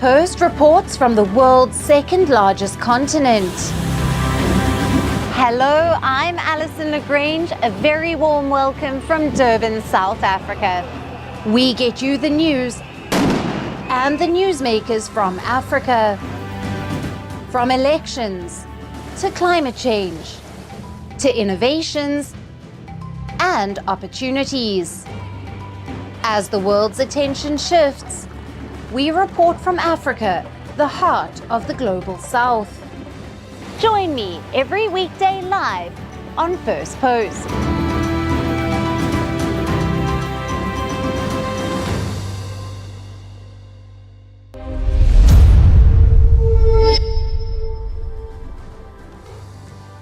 Firstpost reports from the world's second largest continent. Hello, I'm Alison Lagrange. A very warm welcome from Durban, South Africa. We get you the news and the newsmakers from Africa. From elections to climate change to innovations and opportunities. As the world's attention shifts, we report from Africa, the heart of the global south. Join me every weekday live on Firstpost.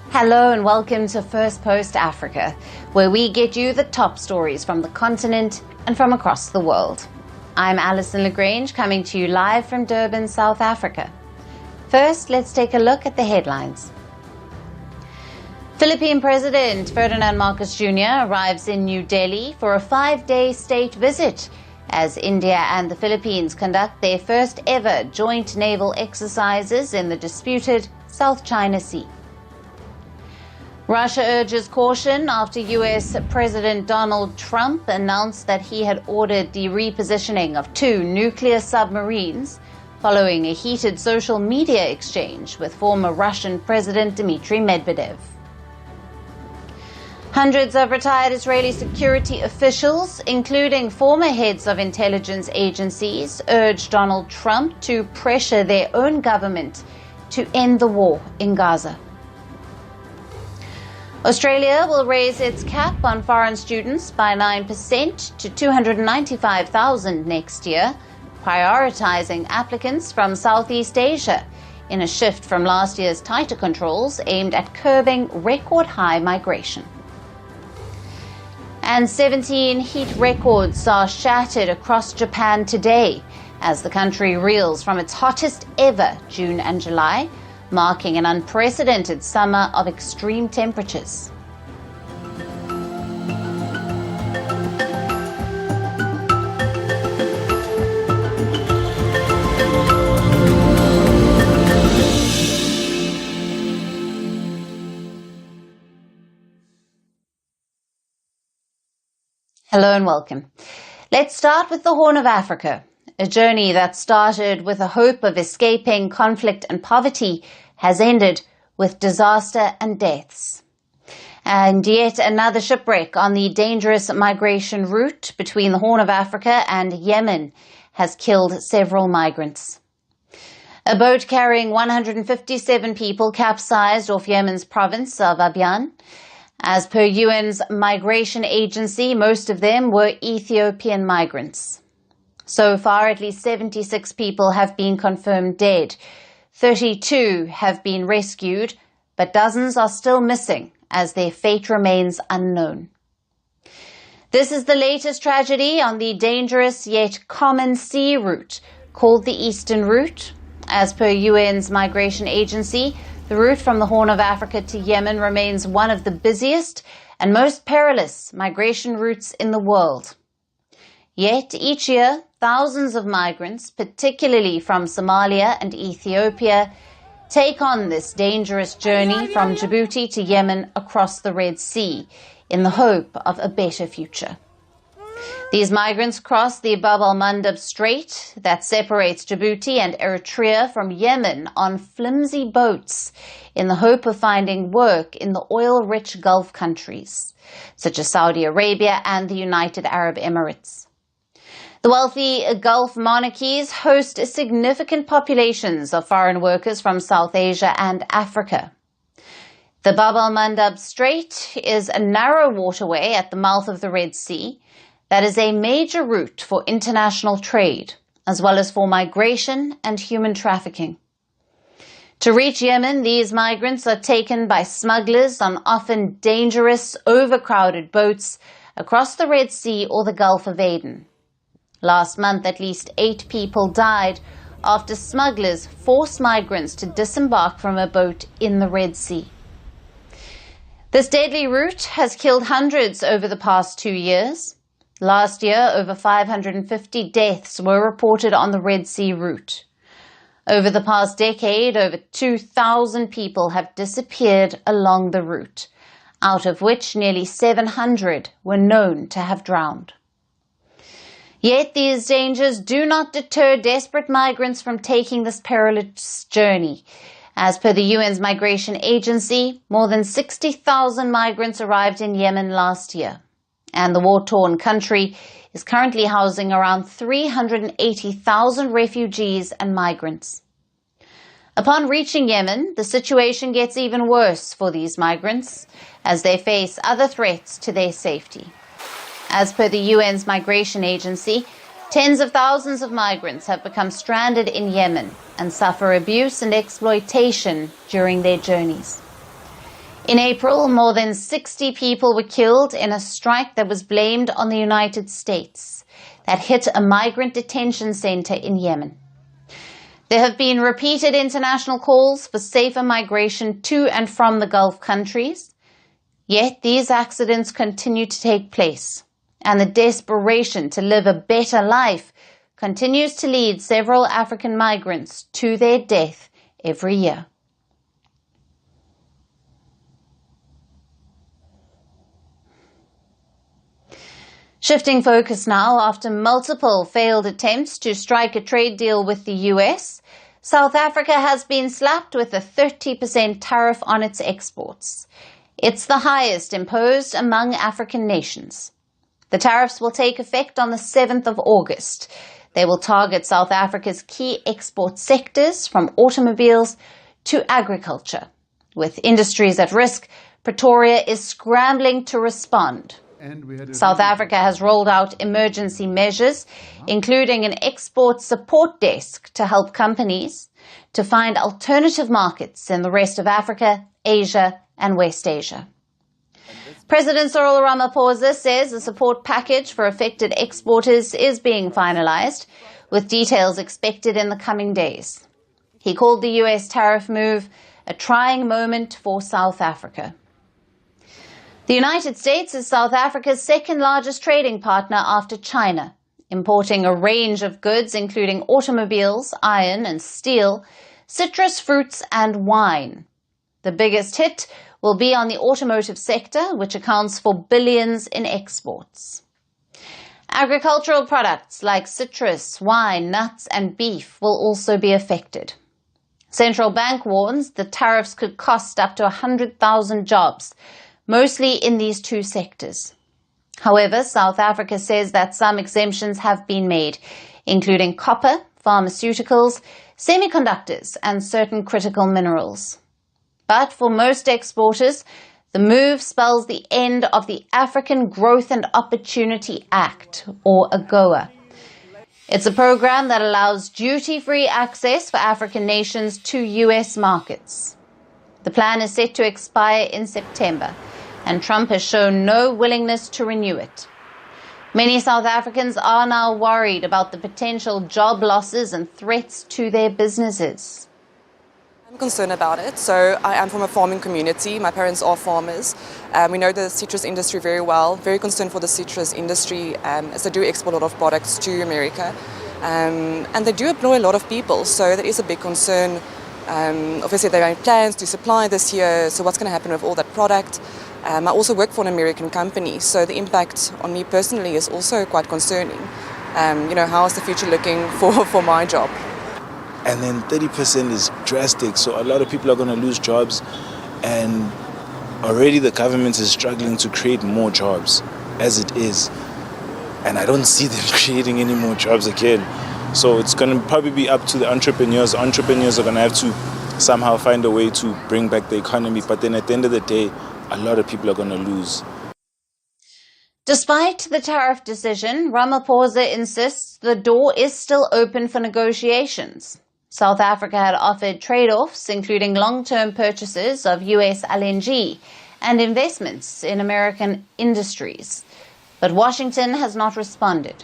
Hello and welcome to Firstpost Africa, where we get you the top stories from the continent and from across the world. I'm Alison Lagrange, coming to you live from Durban, South Africa. First, let's take a look at the headlines. Philippine President Ferdinand Marcos Jr. arrives in New Delhi for a 5-day state visit as India and the Philippines conduct their first ever joint naval exercises in the disputed South China Sea. Russia urges caution after US President Donald Trump announced that he had ordered the repositioning of 2 nuclear submarines following a heated social media exchange with former Russian President Dmitry Medvedev. Hundreds of retired Israeli security officials, including former heads of intelligence agencies, urged Donald Trump to pressure their own government to end the war in Gaza. Australia will raise its cap on foreign students by 9% to 295,000 next year, prioritising applicants from Southeast Asia in a shift from last year's tighter controls aimed at curbing record-high migration. And 17 heat records are shattered across Japan today as the country reels from its hottest ever June and July, marking an unprecedented summer of extreme temperatures. Hello and welcome. Let's start with the Horn of Africa. A journey that started with a hope of escaping conflict and poverty has ended with disaster and deaths. And yet another shipwreck on the dangerous migration route between the Horn of Africa and Yemen has killed several migrants. A boat carrying 157 people capsized off Yemen's province of Abyan. As per UN's migration agency, most of them were Ethiopian migrants. So far, at least 76 people have been confirmed dead. 32 have been rescued, but dozens are still missing as their fate remains unknown. This is the latest tragedy on the dangerous yet common sea route called the Eastern Route. As per UN's migration agency, the route from the Horn of Africa to Yemen remains one of the busiest and most perilous migration routes in the world. Yet each year, thousands of migrants, particularly from Somalia and Ethiopia, take on this dangerous journey from Djibouti to Yemen across the Red Sea in the hope of a better future. These migrants cross the al-Mandab Strait that separates Djibouti and Eritrea from Yemen on flimsy boats in the hope of finding work in the oil-rich Gulf countries, such as Saudi Arabia and the United Arab Emirates. The wealthy Gulf monarchies host significant populations of foreign workers from South Asia and Africa. The Bab al-Mandab Strait is a narrow waterway at the mouth of the Red Sea that is a major route for international trade, as well as for migration and human trafficking. To reach Yemen, these migrants are taken by smugglers on often dangerous, overcrowded boats across the Red Sea or the Gulf of Aden. Last month, at least 8 people died after smugglers forced migrants to disembark from a boat in the Red Sea. This deadly route has killed hundreds over the past 2 years. Last year, over 550 deaths were reported on the Red Sea route. Over the past decade, over 2,000 people have disappeared along the route, out of which nearly 700 were known to have drowned. Yet these dangers do not deter desperate migrants from taking this perilous journey. As per the UN's Migration Agency, more than 60,000 migrants arrived in Yemen last year, and the war-torn country is currently housing around 380,000 refugees and migrants. Upon reaching Yemen, the situation gets even worse for these migrants as they face other threats to their safety. As per the UN's Migration Agency, tens of thousands of migrants have become stranded in Yemen and suffer abuse and exploitation during their journeys. In April, more than 60 people were killed in a strike that was blamed on the United States that hit a migrant detention center in Yemen. There have been repeated international calls for safer migration to and from the Gulf countries, yet these accidents continue to take place, and the desperation to live a better life continues to lead several African migrants to their death every year. Shifting focus now, after multiple failed attempts to strike a trade deal with the US, South Africa has been slapped with a 30% tariff on its exports. It's the highest imposed among African nations. The tariffs will take effect on the 7th of August. They will target South Africa's key export sectors from automobiles to agriculture. With industries at risk, Pretoria is scrambling to respond. South Africa has rolled out emergency measures, including an export support desk to help companies to find alternative markets in the rest of Africa, Asia, and West Asia. President Cyril Ramaphosa says a support package for affected exporters is being finalized, with details expected in the coming days. He called the US tariff move a trying moment for South Africa. The United States is South Africa's second largest trading partner after China, importing a range of goods including automobiles, iron and steel, citrus fruits and wine. The biggest hit will be on the automotive sector, which accounts for billions in exports. Agricultural products like citrus, wine, nuts and beef will also be affected. Central Bank warns the tariffs could cost up to 100,000 jobs, mostly in these two sectors. However, South Africa says that some exemptions have been made, including copper, pharmaceuticals, semiconductors, and certain critical minerals. But for most exporters, the move spells the end of the African Growth and Opportunity Act, or AGOA. It's a program that allows duty-free access for African nations to US markets. The plan is set to expire in September, and Trump has shown no willingness to renew it. Many South Africans are now worried about the potential job losses and threats to their businesses. I'm concerned about it. So I am from a farming community. My parents are farmers. We know the citrus industry very well. Very concerned for the citrus industry as they do export a lot of products to America. And they do employ a lot of people, so that is a big concern. Obviously, there are plans to supply this year, so what's going to happen with all that product? I also work for an American company, so the impact on me personally is also quite concerning. How is the future looking for my job? And then 30% is drastic, so a lot of people are going to lose jobs, and already the government is struggling to create more jobs as it is. And I don't see them creating any more jobs again. So it's going to probably be up to the entrepreneurs. Entrepreneurs are going to have to somehow find a way to bring back the economy. But then at the end of the day, a lot of people are going to lose. Despite the tariff decision, Ramaphosa insists the door is still open for negotiations. South Africa had offered trade-offs, including long-term purchases of US LNG and investments in American industries. But Washington has not responded.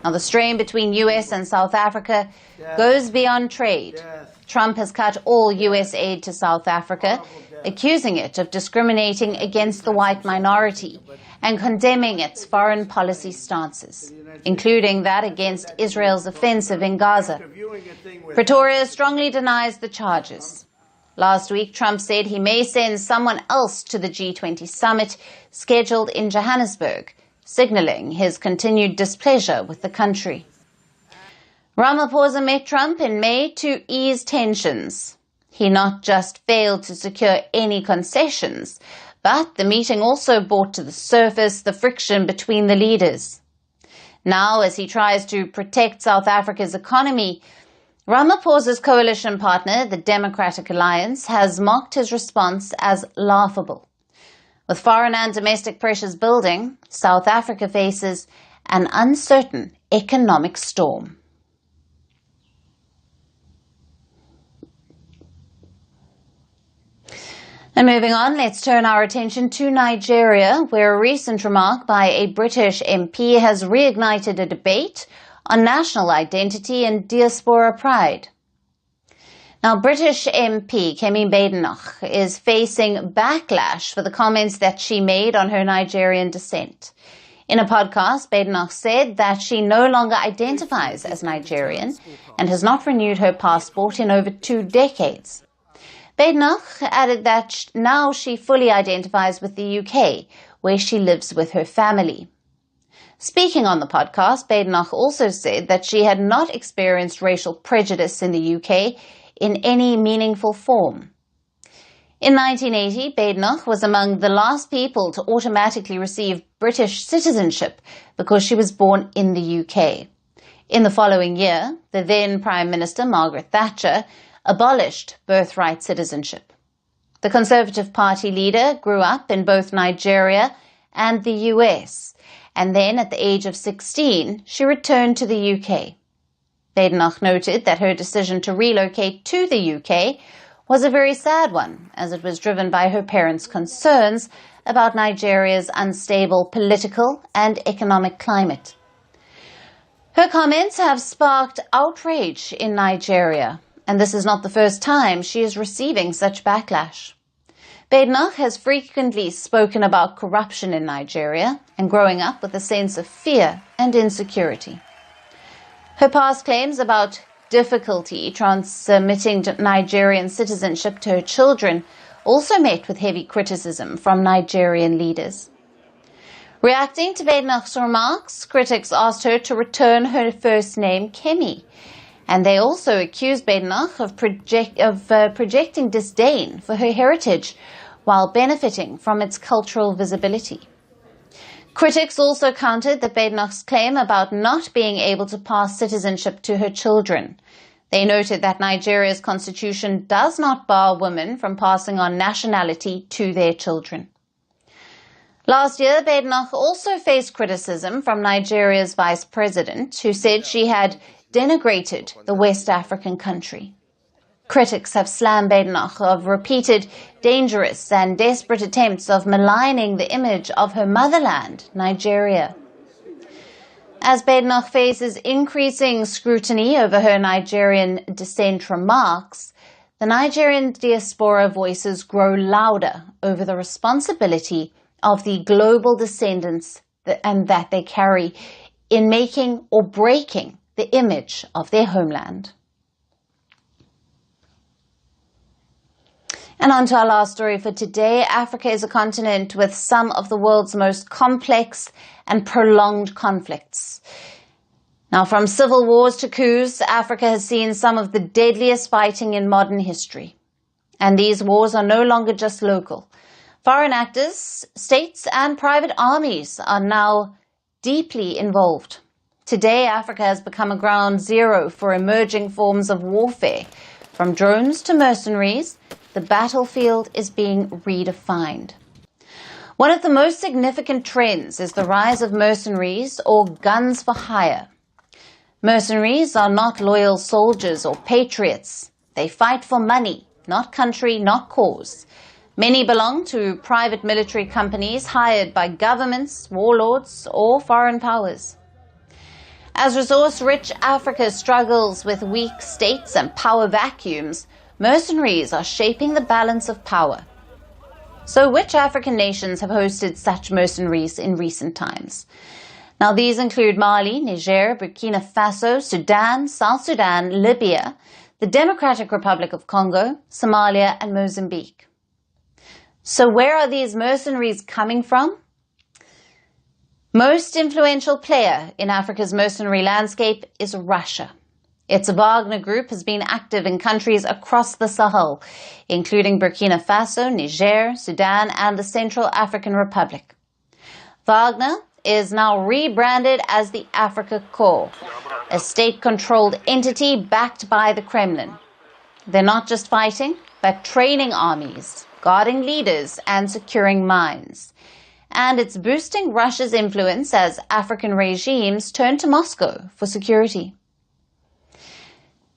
Now, the strain between US and South Africa goes beyond trade. Trump has cut all US aid to South Africa, accusing it of discriminating against the white minority and condemning its foreign policy stances, including that against Israel's offensive in Gaza. Pretoria strongly denies the charges. Last week, Trump said he may send someone else to the G20 summit scheduled in Johannesburg, signaling his continued displeasure with the country. Ramaphosa met Trump in May to ease tensions. He not just failed to secure any concessions, but the meeting also brought to the surface the friction between the leaders. Now, as he tries to protect South Africa's economy, Ramaphosa's coalition partner, the Democratic Alliance, has mocked his response as laughable. With foreign and domestic pressures building, South Africa faces an uncertain economic storm. And moving on, let's turn our attention to Nigeria, where a recent remark by a British MP has reignited a debate on national identity and diaspora pride. Now, British MP Kemi Badenoch is facing backlash for the comments that she made on her Nigerian descent. In a podcast, Badenoch said that she no longer identifies as Nigerian and has not renewed her passport in over 2 decades. Badenoch added that now she fully identifies with the UK, where she lives with her family. Speaking on the podcast, Badenoch also said that she had not experienced racial prejudice in the UK in any meaningful form. In 1980, Badenoch was among the last people to automatically receive British citizenship because she was born in the UK. In the following year, the then Prime Minister, Margaret Thatcher, abolished birthright citizenship. The Conservative Party leader grew up in both Nigeria and the US, and then at the age of 16, she returned to the UK. Badenoch noted that her decision to relocate to the UK was a very sad one, as it was driven by her parents' concerns about Nigeria's unstable political and economic climate. Her comments have sparked outrage in Nigeria, and this is not the first time she is receiving such backlash. Badenoch has frequently spoken about corruption in Nigeria and growing up with a sense of fear and insecurity. Her past claims about difficulty transmitting Nigerian citizenship to her children also met with heavy criticism from Nigerian leaders. Reacting to Badenoch's remarks, critics asked her to return her first name, Kemi, and they also accused Badenoch of projecting disdain for her heritage while benefiting from its cultural visibility. Critics also countered that Badenoch's claim about not being able to pass citizenship to her children. They noted that Nigeria's constitution does not bar women from passing on nationality to their children. Last year, Badenoch also faced criticism from Nigeria's vice president, who said she had denigrated the West African country. Critics have slammed Badenoch of repeated, dangerous and desperate attempts of maligning the image of her motherland, Nigeria. As Badenoch faces increasing scrutiny over her Nigerian descent remarks, the Nigerian diaspora voices grow louder over the responsibility of the global descendants that they carry in making or breaking the image of their homeland. And on to our last story for today. Africa is a continent with some of the world's most complex and prolonged conflicts. Now, from civil wars to coups, Africa has seen some of the deadliest fighting in modern history. And these wars are no longer just local. Foreign actors, states and private armies are now deeply involved. Today, Africa has become a ground zero for emerging forms of warfare. From drones to mercenaries, the battlefield is being redefined. One of the most significant trends is the rise of mercenaries or guns for hire. Mercenaries are not loyal soldiers or patriots. They fight for money, not country, not cause. Many belong to private military companies hired by governments, warlords, or foreign powers. As resource-rich Africa struggles with weak states and power vacuums, mercenaries are shaping the balance of power. So which African nations have hosted such mercenaries in recent times? Now these include Mali, Niger, Burkina Faso, Sudan, South Sudan, Libya, the Democratic Republic of Congo, Somalia and Mozambique. So where are these mercenaries coming from? Most influential player in Africa's mercenary landscape is Russia. Its Wagner Group has been active in countries across the Sahel, including Burkina Faso, Niger, Sudan, and the Central African Republic. Wagner is now rebranded as the Africa Corps, a state-controlled entity backed by the Kremlin. They're not just fighting, but training armies, guarding leaders, and securing mines. And it's boosting Russia's influence as African regimes turn to Moscow for security.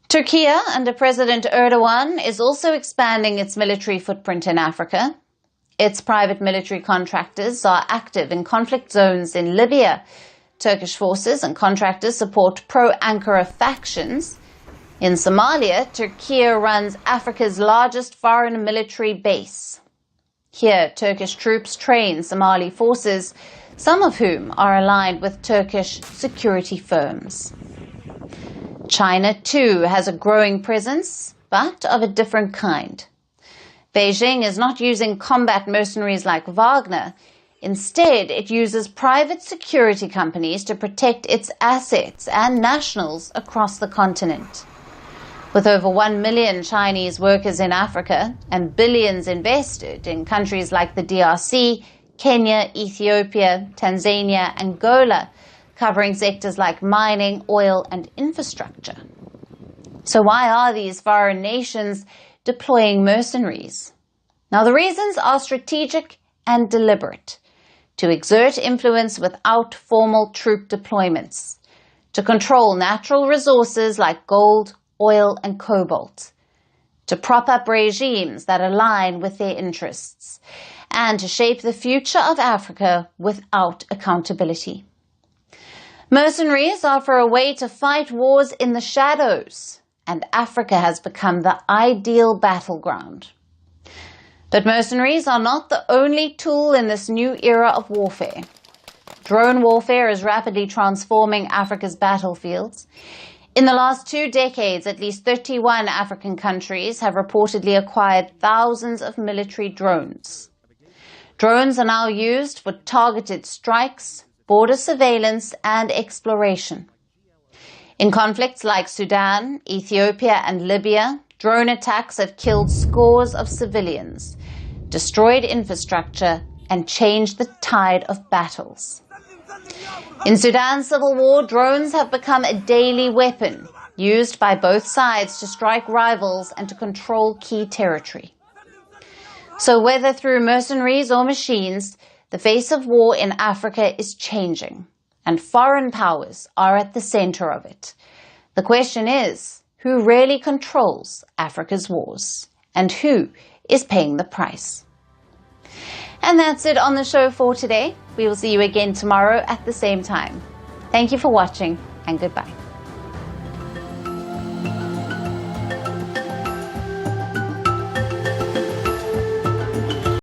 Turkey, under President Erdogan, is also expanding its military footprint in Africa. Its private military contractors are active in conflict zones in Libya. Turkish forces and contractors support pro-Ankara factions. In Somalia, Turkey runs Africa's largest foreign military base. Here, Turkish troops train Somali forces, some of whom are aligned with Turkish security firms. China, too, has a growing presence, but of a different kind. Beijing is not using combat mercenaries like Wagner. Instead, it uses private security companies to protect its assets and nationals across the continent. With over 1 million Chinese workers in Africa and billions invested in countries like the DRC, Kenya, Ethiopia, Tanzania, Angola, covering sectors like mining, oil, and infrastructure. So why are these foreign nations deploying mercenaries? Now, the reasons are strategic and deliberate: to exert influence without formal troop deployments, to control natural resources like gold, oil and cobalt, to prop up regimes that align with their interests, and to shape the future of Africa without accountability. Mercenaries offer a way to fight wars in the shadows, and Africa has become the ideal battleground. But mercenaries are not the only tool in this new era of warfare. Drone warfare is rapidly transforming Africa's battlefields. In the last 2 decades, at least 31 African countries have reportedly acquired thousands of military drones. Drones are now used for targeted strikes, border surveillance, and exploration. In conflicts like Sudan, Ethiopia, and Libya, drone attacks have killed scores of civilians, destroyed infrastructure, and changed the tide of battles. In Sudan's civil war, drones have become a daily weapon, used by both sides to strike rivals and to control key territory. So whether through mercenaries or machines, the face of war in Africa is changing, and foreign powers are at the center of it. The question is, who really controls Africa's wars, and who is paying the price? And that's it on the show for today. We will see you again tomorrow at the same time. Thank you for watching, and goodbye.